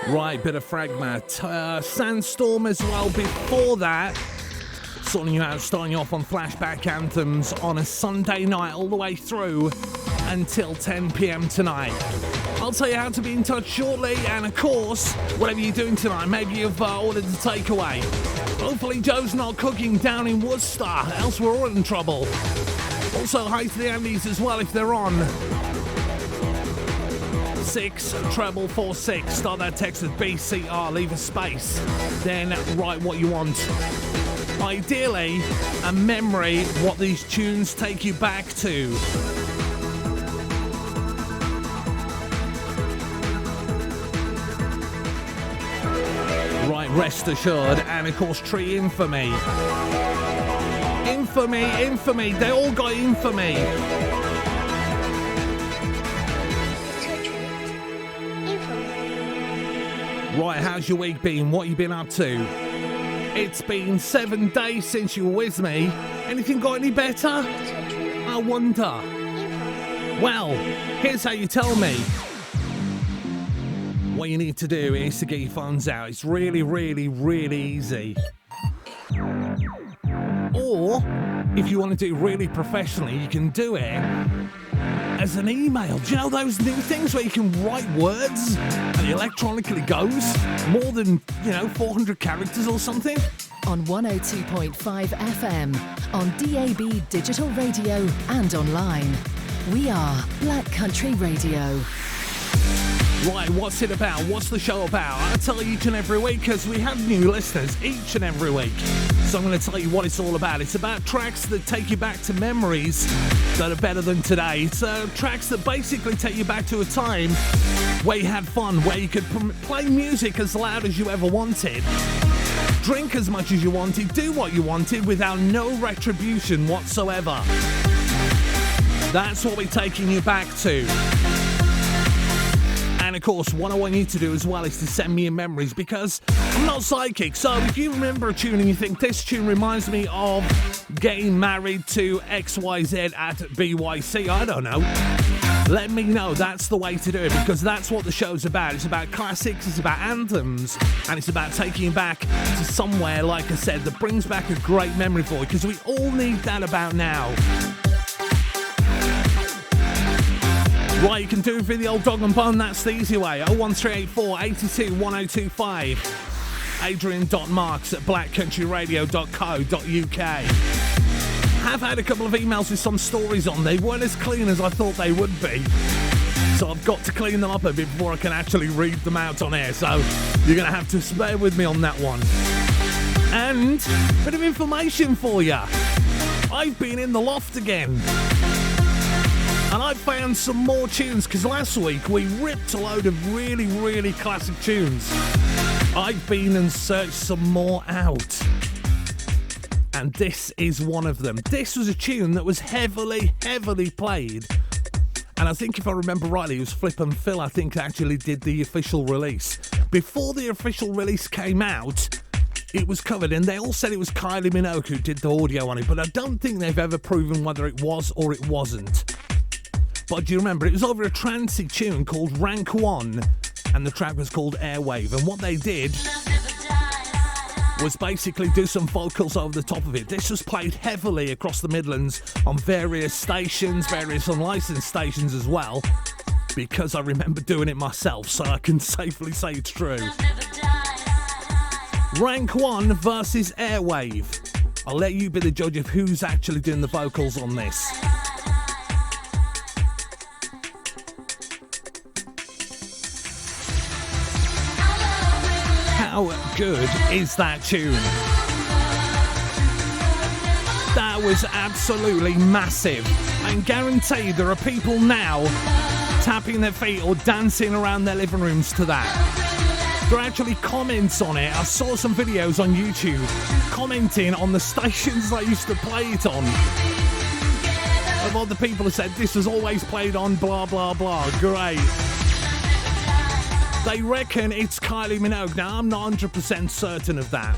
Right, bit of Fragment. Sandstorm as well before that. Starting you off on Flashback Anthems on a Sunday night all the way through until 10 p.m. tonight. I'll tell you how to be in touch shortly, and of course, whatever you're doing tonight, maybe you've ordered a takeaway. Hopefully Joe's not cooking down in Worcester, else we're all in trouble. Also, hi to the Andes as well if they're on. 64446. Start that text with BCR, leave a space, then write what you want. Ideally, a memory what these tunes take you back to. Right, rest assured, and of course, Tree Infamy. Infamy, they all got infamy. Right, how's your week been? What you been up to? It's been 7 days since you were with me. Anything got any better? I wonder. Well, here's how you tell me. What you need to do is to get your phones out. It's really, really, really easy. Or, if you want to do it really professionally, you can do it as an email. Do you know those new things where you can write words and it electronically goes? More than, 400 characters or something? On 102.5 FM, on DAB digital radio and online. We are Black Country Radio. Right, what's it about? What's the show about? I tell you each and every week because we have new listeners each and every week. So I'm going to tell you what it's all about. It's about tracks that take you back to memories that are better than today. It's tracks that basically take you back to a time where you had fun, where you could play music as loud as you ever wanted, drink as much as you wanted, do what you wanted without no retribution whatsoever. That's what we're taking you back to. And of course, what I want you to do as well is to send me your memories, because I'm not psychic. So if you remember a tune and you think this tune reminds me of getting married to XYZ at BYC, I don't know, let me know. That's the way to do it, because that's what the show's about. It's about classics, it's about anthems, and it's about taking you back to somewhere, like I said, that brings back a great memory for you, because we all need that about now. Right, you can do it through the old dog and bun, that's the easy way. 01384 82 1025. Adrian.marks at blackcountryradio.co.uk. Have had a couple of emails with some stories on. They weren't as clean as I thought they would be. So I've got to clean them up a bit before I can actually read them out on air. So you're going to have to bear with me on that one. And a bit of information for you. I've been in the loft again. And I found some more tunes, because last week we ripped a load of really, really classic tunes. I've been and searched some more out. And this is one of them. This was a tune that was heavily, heavily played. And I think if I remember rightly, it was Flip and Phil, I think, actually did the official release. Before the official release came out, it was covered, and they all said it was Kylie Minogue who did the audio on it, but I don't think they've ever proven whether it was or it wasn't. But do you remember, it was over a trancey tune called Rank 1, and the track was called Airwave, and what they did was basically do some vocals over the top of it. This was played heavily across the Midlands on various stations, various unlicensed stations as well, because I remember doing it myself, so I can safely say it's true. Rank 1 versus Airwave. I'll let you be the judge of who's actually doing the vocals on this. How good is that tune? That was absolutely massive. And guaranteed there are people now tapping their feet or dancing around their living rooms to that. There are actually comments on it. I saw some videos on YouTube commenting on the stations I used to play it on. Of other people who said this was always played on blah blah blah. Great. They reckon it's Kylie Minogue. Now, I'm not 100% certain of that.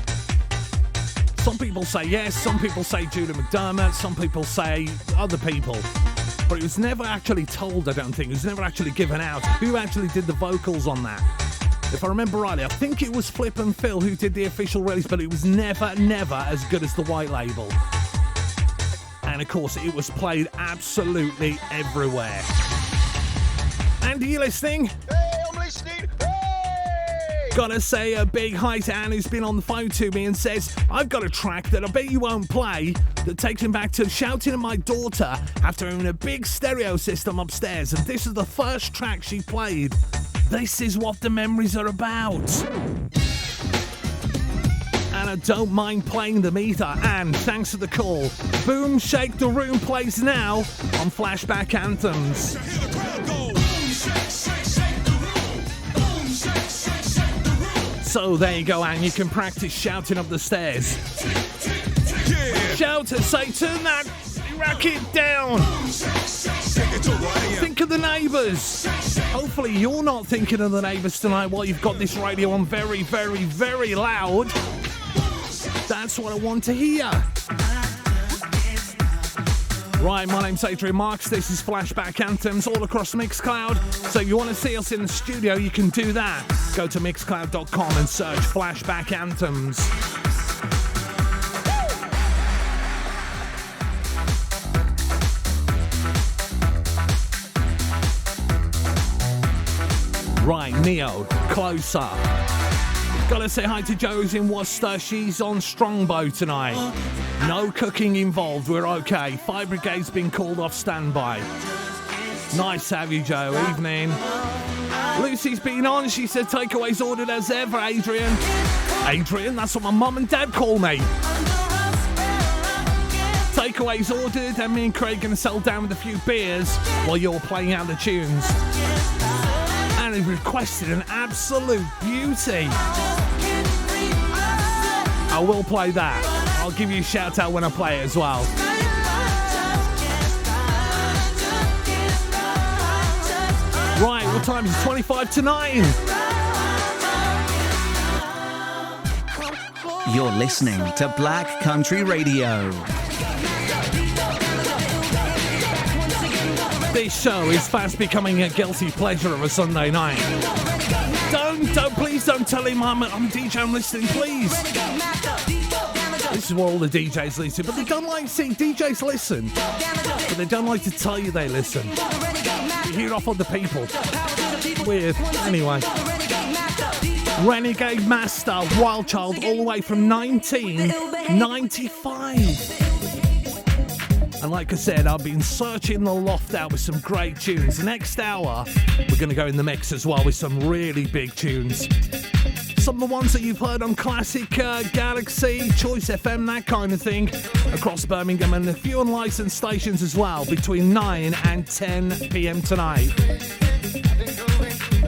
Some people say yes, some people say Judah McDermott, some people say other people. But it was never actually told, I don't think. It was never actually given out who actually did the vocals on that. If I remember rightly, I think it was Flip and Phil who did the official release, but it was never as good as the white label. And of course, it was played absolutely everywhere. And are you listening? Hey, I'm listening. Hey! Gotta say a big hi to Anne, who's been on the phone to me and says, I've got a track that I bet you won't play that takes him back to shouting at my daughter after having a big stereo system upstairs. And this is the first track she played. This is what the memories are about. And I don't mind playing them either. And thanks for the call. Boom Shake the Room plays now on Flashback Anthems. So there you go, Anne. You can practice shouting up the stairs. Yeah. Shout and say, turn that racket down. Think of the neighbours. Hopefully you're not thinking of the neighbours tonight while you've got this radio on very, very, very loud. That's what I want to hear. Right, my name's Adrian Marks. This is Flashback Anthems all across Mixcloud. So if you want to see us in the studio, you can do that. Go to mixcloud.com and search Flashback Anthems. Right, Neo, Closer. Gotta say hi to Joe's in Worcester. She's on Strongbow tonight. No cooking involved, we're okay. Fire Brigade's been called off standby. Nice to have you, Joe. Evening. Lucy's been on. She said takeaways ordered as ever, Adrian. Adrian, that's what my mum and dad call me. Takeaways ordered, and me and Craig gonna settle down with a few beers while you're playing out the tunes. And he requested an absolute beauty. I will play that. I'll give you a shout out when I play it as well. Right, what time is it? 25 to 9. You're listening to Black Country Radio. This show is fast becoming a guilty pleasure of a Sunday night. Please don't tell him I'm DJ, I'm listening, please. This is what all the DJs listen, but they don't like to see DJs listen. But they don't like to tell you they listen. You hear off other people. Weird. Anyway. Renegade Master, Wild Child, all the way from 1995. And like I said, I've been searching the loft out with some great tunes. Next hour, we're going to go in the mix as well with some really big tunes. Some of the ones that you've heard on Classic Galaxy, Choice FM, that kind of thing, across Birmingham, and a few unlicensed stations as well, between 9 and 10 p.m. tonight.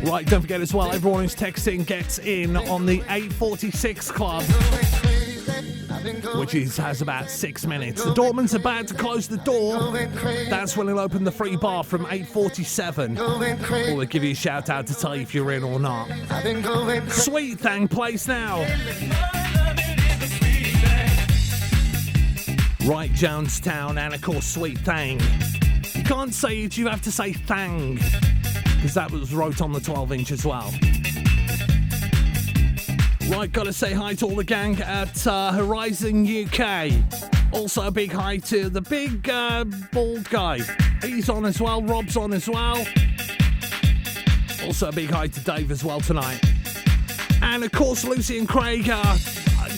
Right, don't forget as well, everyone who's texting gets in on the 8:46 club. Which has about 6 minutes. The doorman's about to close the door. That's when he'll open the free bar from 8:47. Or we'll give you a shout out to tell you if you're in or not. Sweet Thing plays now. Right, Jonestown, and of course Sweet Thing. You can't say it, you have to say Thang. Because that was wrote on the 12-inch as well. Right, gotta say hi to all the gang at Horizon UK. Also a big hi to the big bald guy. He's on as well, Rob's on as well. Also a big hi to Dave as well tonight. And of course Lucy and Craig,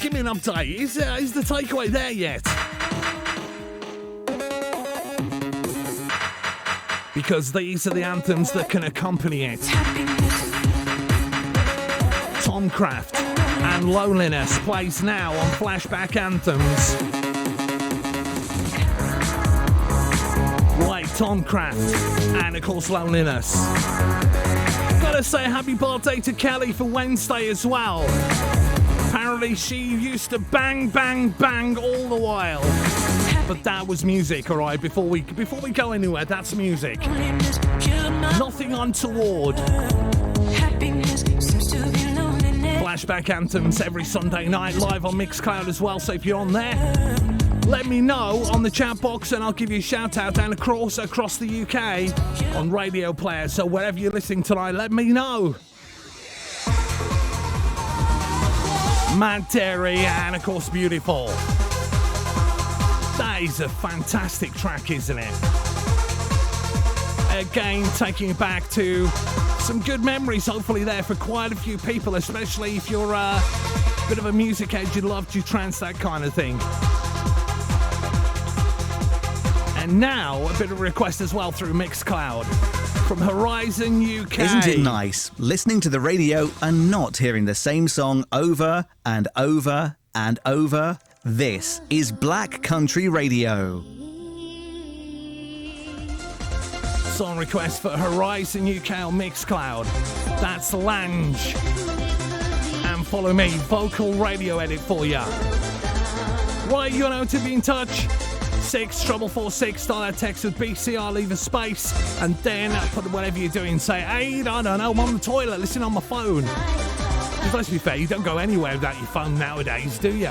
give me an update. Is the takeaway there yet? Because these are the anthems that can accompany it. Tom Craft and Loneliness plays now on Flashback Anthems. Right, Tom Craft and of course Loneliness. Gotta say happy birthday to Kelly for Wednesday as well. Apparently she used to bang, bang, bang all the while. But that was music, alright, before we go anywhere, that's music. Nothing untoward. Flashback Anthems every Sunday night, live on Mixcloud as well, so if you're on there, let me know on the chat box and I'll give you a shout out, and across the UK on Radio Player, so wherever you're listening tonight, let me know. Mad Dairy, and of course Beautiful. That is a fantastic track, isn't it? Again, taking it back to some good memories, hopefully there for quite a few people, especially if you're a bit of a music head, you love to trance, that kind of thing. And now, a bit of a request as well through Mixcloud from Horizon UK. Isn't it nice listening to the radio and not hearing the same song over and over and over? This is Black Country Radio. Song request for Horizon UK on Mixcloud. That's Lange. And follow me, vocal radio edit for ya. Right, you know to be in touch. 64446, start that text with BCR, leave a space, and then put whatever you're doing. Say, hey, I don't know, I'm on the toilet, listen on my phone. Because let's be fair, you don't go anywhere without your phone nowadays, do you?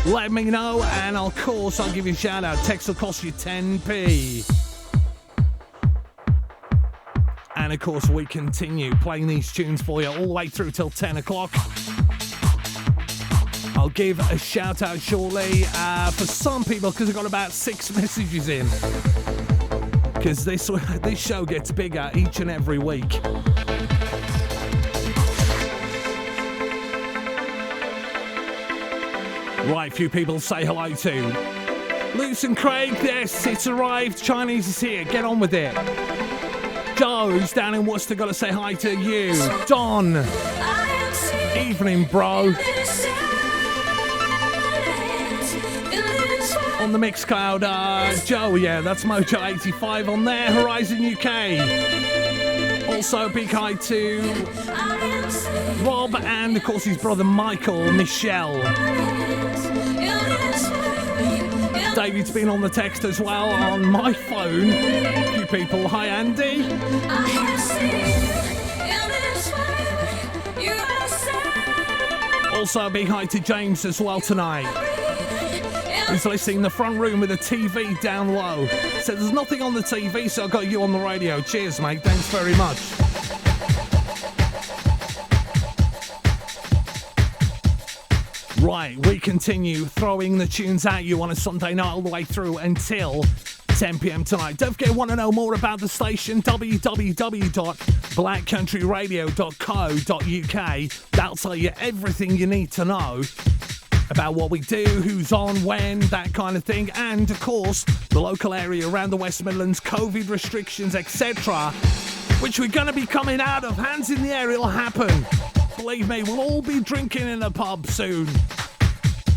Let me know, and of course, I'll give you a shout out. Text will cost you 10p. And of course, we continue playing these tunes for you all the way through till 10 o'clock. I'll give a shout out shortly for some people because I've got about 6 messages in. Because this show gets bigger each and every week. Right, few people say hello to. Luce and Craig, yes, it's arrived. Chinese is here, get on with it. Joe's down in Worcester, got to say hi to you. Don, evening, bro. On the Mixcloud, Joe, yeah, that's Mojo85 on there, Horizon UK. Also, big hi to Rob and, of course, his brother Michael, Michelle. David's been on the text as well on my phone. A few people, hi Andy. Also, a big hi to James as well tonight. He's listening in the front room with the TV down low. Said there's nothing on the TV, so I got you on the radio. Cheers, mate. Thanks very much. Right, we continue throwing the tunes at you on a Sunday night all the way through until 10 p.m. tonight. Don't forget, want to know more about the station? www.blackcountryradio.co.uk. That'll tell you everything you need to know about what we do, who's on, when, that kind of thing, and of course the local area around the West Midlands, COVID restrictions, etc., which we're going to be coming out of. Hands in the air, it'll happen. Believe me, we'll all be drinking in a pub soon,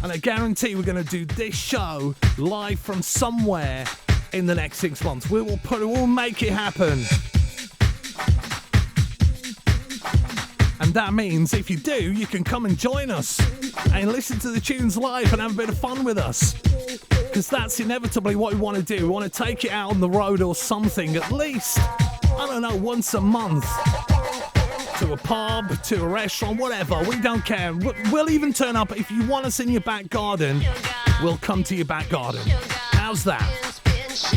and I guarantee we're going to do this show live from somewhere in the next 6 months. We'll make it happen. And that means if you do, you can come and join us and listen to the tunes live and have a bit of fun with us. Because that's inevitably what we want to do. We want to take it out on the road or something, at least, I don't know, once a month. To a pub, to a restaurant, whatever. We don't care. We'll even turn up. If you want us in your back garden, we'll come to your back garden. How's that?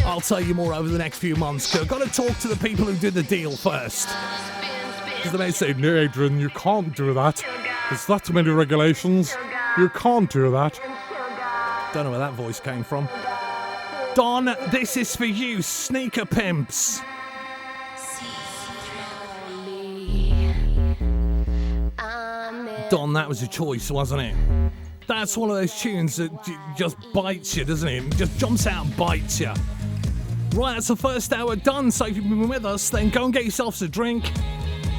I'll tell you more over the next few months. I've got to talk to the people who did the deal first. Because they may say, no, Adrian, you can't do that. There's that many regulations. You can't do that. Don't know where that voice came from. Don, this is for you, Sneaker Pimps. Don, that was a choice, wasn't it? That's one of those tunes that just bites you, doesn't it? It just jumps out and bites you. Right, that's the first hour done. So if you've been with us, then go and get yourselves a drink,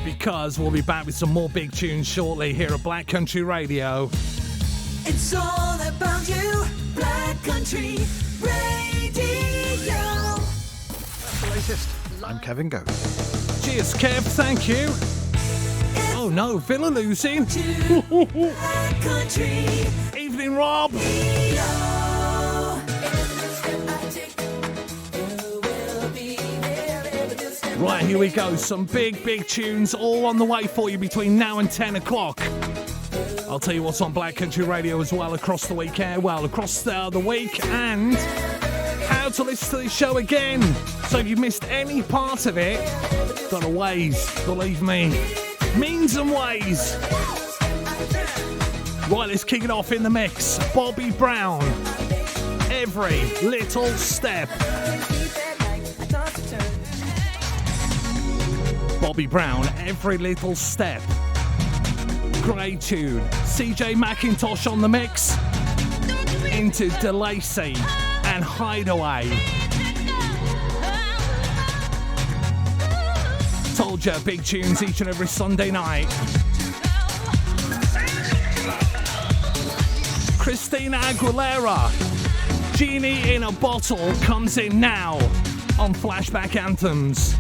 because we'll be back with some more big tunes shortly here at Black Country Radio. It's all about you, Black Country Radio. That's the latest. I'm Kevin Goat. Cheers, Kev. Thank you. Oh no, Villa losing. Evening, Rob. Right, here we go. Some big tunes all on the way for you between now and 10 o'clock. I'll tell you what's on Black Country Radio as well across the weekend. Well, across the week, and how to listen to this show again. So if you missed any part of it, got a ways, believe me. Means and ways. Right, let's kick it off in the mix. Bobby Brown, Every Little Step. Bobby Brown, Every Little Step. Great tune. CJ McIntosh on the mix. Into DeLacy and Hideaway. Told you, big tunes each and every Sunday night. Christina Aguilera, Genie in a Bottle comes in now on Flashback Anthems.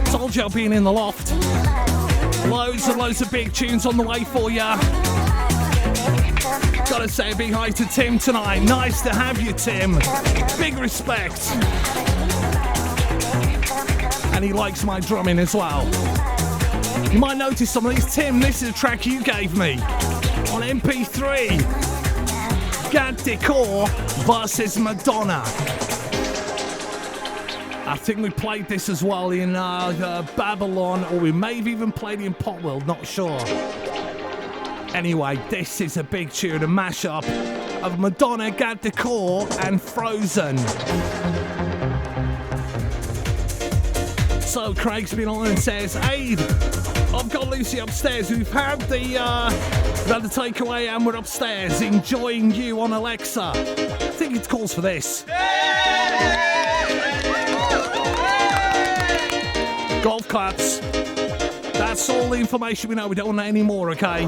Told you being in the loft. Loads and loads of big tunes on the way for ya. Gotta say a big hi to Tim tonight. Nice to have you, Tim. Big respect. And he likes my drumming as well. You might notice some of these. Tim, this is a track you gave me on MP3. Gad Decor versus Madonna. I think we played this as well in Babylon, or we may have even played it in Pop World, not sure. Anyway, this is a big tune, a mashup of Madonna, Gad Decor and Frozen. So Craig's been on and says, Aid, I've got Lucy upstairs. We've had the takeaway and we're upstairs enjoying you on Alexa. I think it calls for this. Golf claps. That's all the information we know. We don't want any more, okay?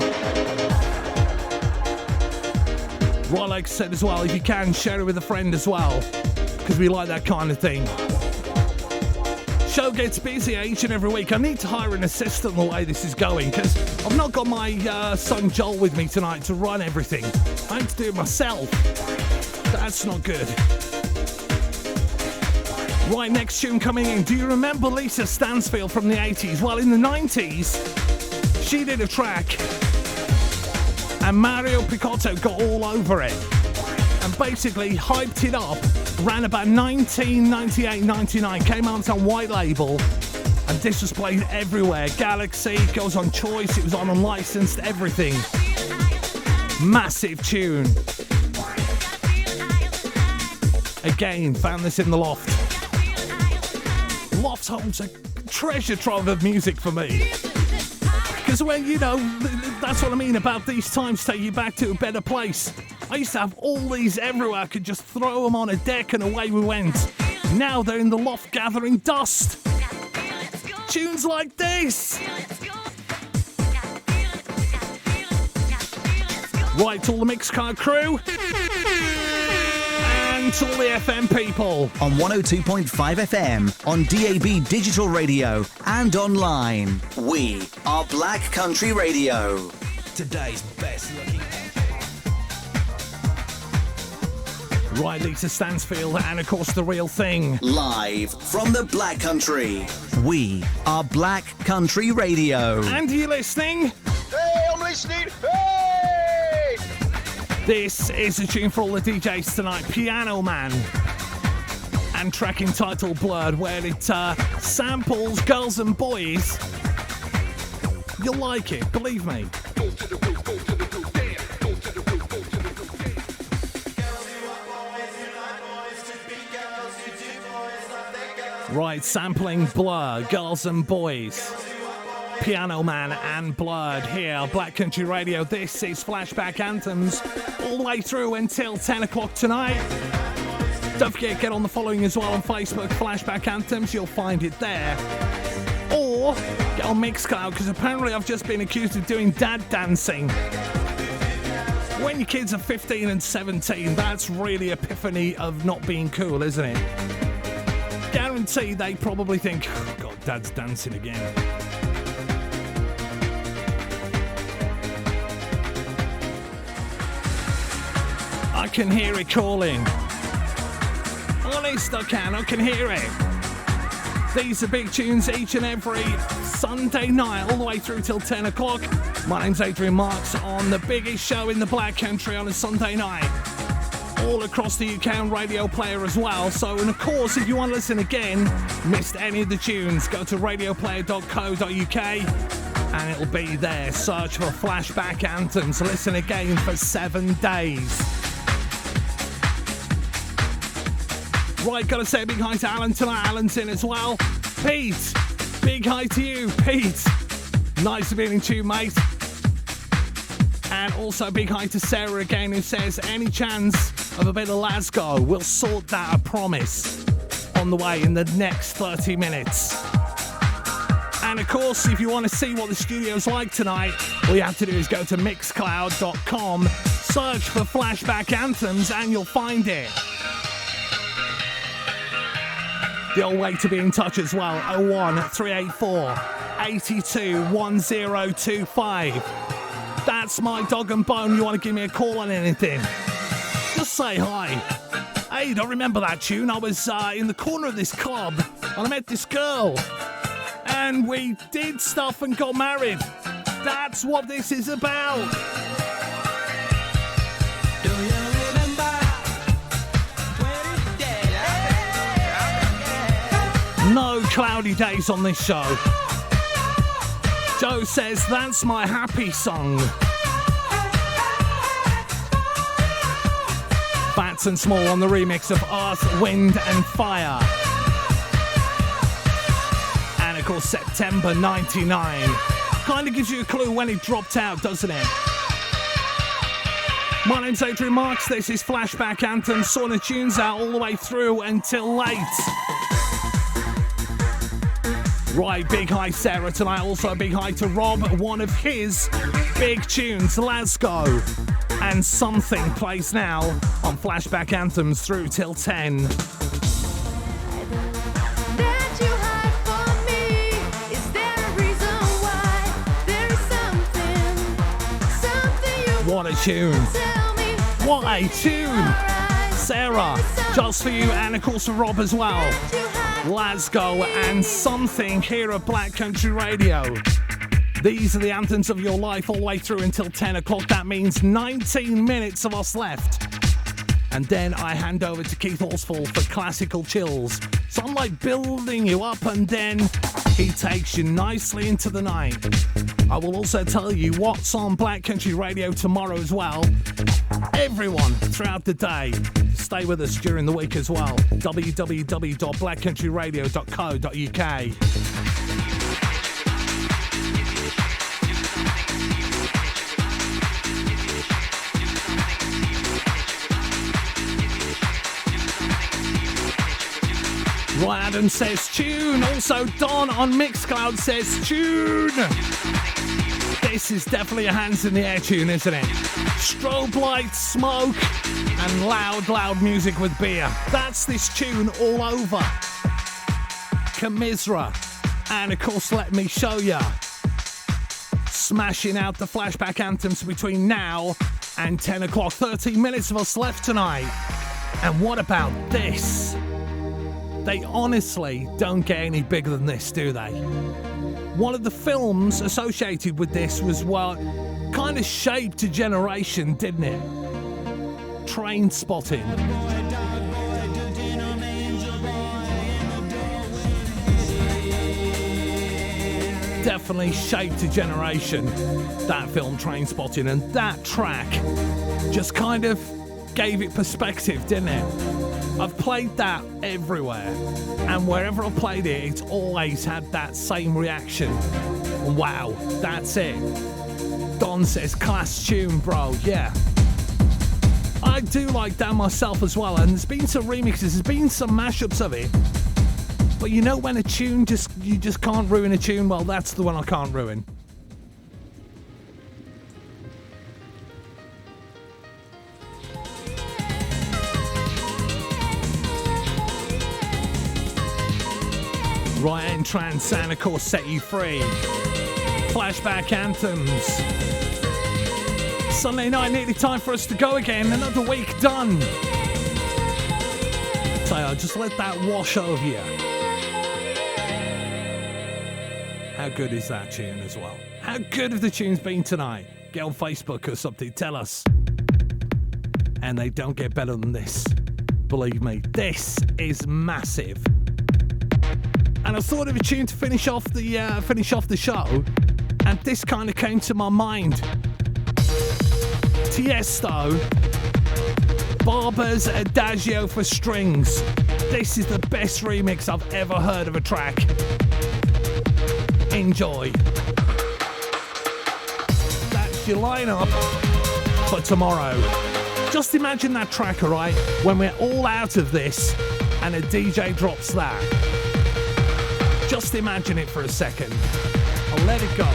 Right, like I said as well, if you can, share it with a friend as well, because we like that kind of thing. Show gets busier each and every week. I need to hire an assistant the way this is going, because I've not got my son Joel with me tonight to run everything. I have to do it myself. That's not good. Right, next tune coming in. Do you remember Lisa Stansfield from the 80s? Well, in the 90s, she did a track and Mario Picotto got all over it and basically hyped it up. Ran about 1998-99, came out on white label, and this was played everywhere. Galaxy, goes on Choice, it was on Unlicensed, everything. Massive tune. Again, found this in the loft. Loft holds a treasure trove of music for me. Because when, you know, that's what I mean about these times take you back to a better place. I used to have all these everywhere. I could just throw them on a deck and away we went. Now they're in the loft gathering dust. Tunes like this. Right, to all the Mixcard crew. And to all the FM people. On 102.5 FM, on DAB Digital Radio, and online. We are Black Country Radio. Today's best looking. Right, Lisa Stansfield, and of course The Real Thing. Live from the Black Country. We are Black Country Radio. And are you listening? Hey, I'm listening. Hey! This is a tune for all the DJs tonight, Piano Man. And track entitled Blurred, where it samples Girls and Boys. You'll like it, believe me. Right, sampling Blur, Girls and Boys. Piano Man and Blurred here, Black Country Radio. This is Flashback Anthems, all the way through until 10 o'clock tonight. Don't forget, get on the following as well on Facebook, Flashback Anthems, you'll find it there. Or get on Mixcloud, because apparently I've just been accused of doing dad dancing. When your kids are 15 and 17, that's really epiphany of not being cool, isn't it? Guarantee they probably think, oh, God, Dad's dancing again. I can hear it calling. Honest, I can hear it. These are big tunes each and every Sunday night, all the way through till 10 o'clock. My name's Adrian Marks on the biggest show in the Black Country on a Sunday night. All across the UK on Radio Player as well. So, and of course, if you want to listen again, missed any of the tunes, go to radioplayer.co.uk and it'll be there. Search for Flashback Anthems. Listen again for 7 days. Right, gotta say a big hi to Alan tonight. Alan's in as well. Pete, big hi to you, Pete. Nice to be in tune, mate. And also a big hi to Sarah again, who says, any chance of a bit of Glasgow? We'll sort that, I promise, on the way in the next 30 minutes. And of course, if you want to see what the studio's like tonight, all you have to do is go to mixcloud.com, search for Flashback Anthems, and you'll find it. The old way to be in touch as well, 01384 82 1025. That's my dog and bone. You want to give me a call on anything? Just say hi. Hey, don't remember that tune? I was in the corner of this club and I met this girl. And we did stuff and got married. That's what this is about. Do you remember when it did? No cloudy days on this show. Joe says, that's my happy song. Fats and Small on the remix of Earth, Wind and Fire. And of course, September 99. Kind of gives you a clue when it dropped out, doesn't it? My name's Adrian Marks. This is Flashback Anthem. Sorting the tunes out all the way through until late. Right, big hi Sarah tonight. Also a big hi to Rob. One of his big tunes, Glasgow and Something, plays now on Flashback Anthems through till 10. What a tune. What a tune. Sarah, just for you, and of course for Rob as well. Glasgow and Something here at Black Country Radio. These are the anthems of your life all the way through until 10 o'clock. That means 19 minutes of us left. And then I hand over to Keith Horsfall for classical chills. So I'm like building you up and then he takes you nicely into the night. I will also tell you what's on Black Country Radio tomorrow as well. Everyone throughout the day. Stay with us during the week as well. www.blackcountryradio.co.uk. Right, Adam says tune. Also, Don on Mixcloud says tune. This is definitely a hands in the air tune, isn't it? Strobe lights, smoke, and loud music with beer. That's this tune all over. Commisera. And of course, Let Me Show Ya. Smashing out the Flashback Anthems between now and 10 o'clock. 13 minutes of us left tonight. And what about this? They honestly don't get any bigger than this, do they? One of the films associated with this was what kind of shaped a generation, didn't it? Trainspotting. Definitely shaped a generation, that film Trainspotting, and that track just kind of gave it perspective, didn't it? I've played that everywhere, and wherever I've played it, it's always had that same reaction. Wow, that's it. Don says, class tune, bro. Yeah. I do like that myself as well, and there's been some remixes, there's been some mashups of it. But you know when a tune you just can't ruin a tune? Well, that's the one I can't ruin. Right, and Trance, and of course Set You Free. Flashback Anthems. Sunday night, nearly time for us to go again. Another week done. So just let that wash over you. How good is that tune as well? How good have the tunes been tonight? Get on Facebook or something, tell us. And they don't get better than this. Believe me, this is massive. And I thought of a tune to finish off the show, and this kind of came to my mind. Tiesto, Barber's Adagio for strings. This is the best remix I've ever heard of a track. Enjoy. That's your lineup for tomorrow. Just imagine that track, alright, when we're all out of this and a DJ drops that. Just imagine it for a second. I'll let it go.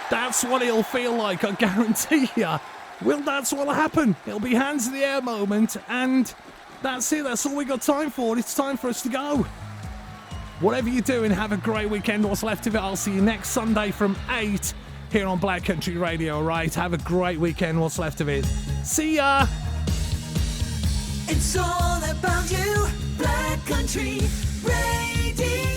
That's what it'll feel like, I guarantee ya. Well, that's what'll happen. It'll be hands in the air moment, and that's it. That's all we got time for. It's time for us to go. Whatever you're doing, have a great weekend. What's left of it, I'll see you next Sunday from 8 here on Black Country Radio, right? Have a great weekend. What's left of it. See ya! It's all about you, Black Country Radio.